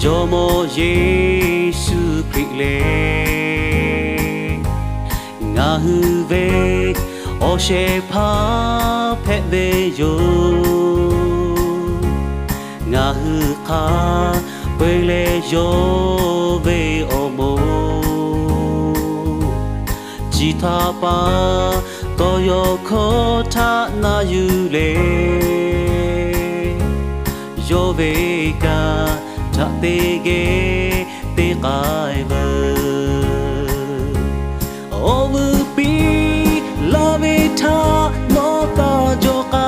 Jomo Yesu Kile Ngahuve Oshe Pa Pebe Yo Ngahuka Wele Yo Ve Omo Jitapa Toyo Kota Na Yule Yo Ve Ka Ta Te Ge Te Kai Ve Over Be Love It No Ta Joka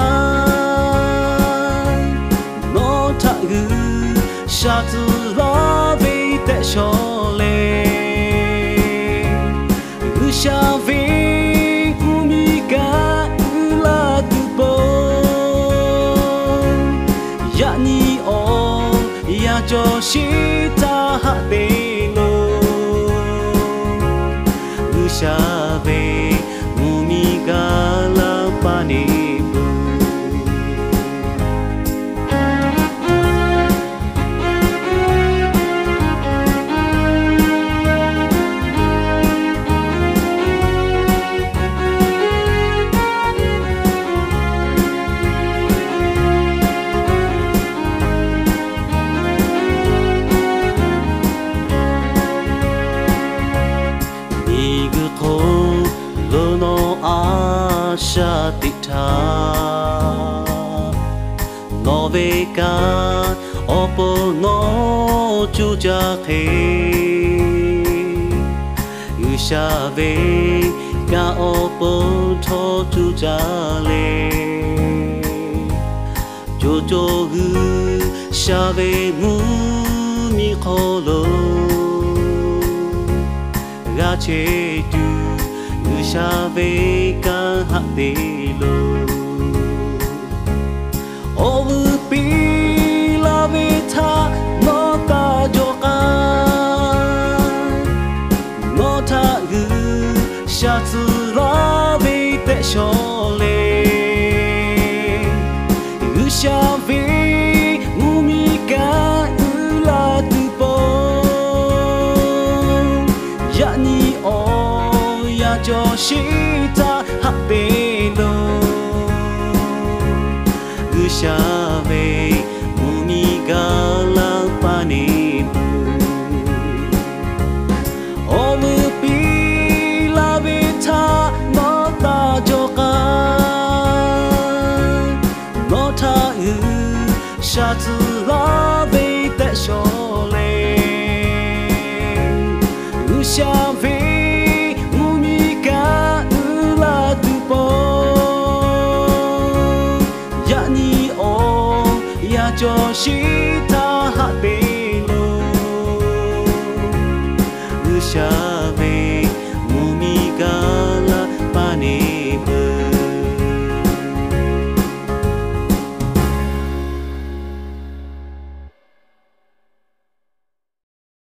No Ta Gu Shatu Love It Te Shole Ushave Umiga Ula Tupo Yani O Ya Joshita Hatelo Ushave Umiga La Panibu Shatita Noveka Opo no Jujake Ushave Ga Opo To Jujale Jojogu Shave Mu Mikolo Gache Du Ushave Ka Hatelo Over Be Love It No Ta Joka No Ta Gu Shatsu Love It Te Shole Ushave Umiga Ula Tupo Yani O Joshita Hatelo Ushave Umiga La Panibu Over Be Love It No Ta Joka No Ta U Shatu Love It Te Shole Ushave Joshita Hatelo Usha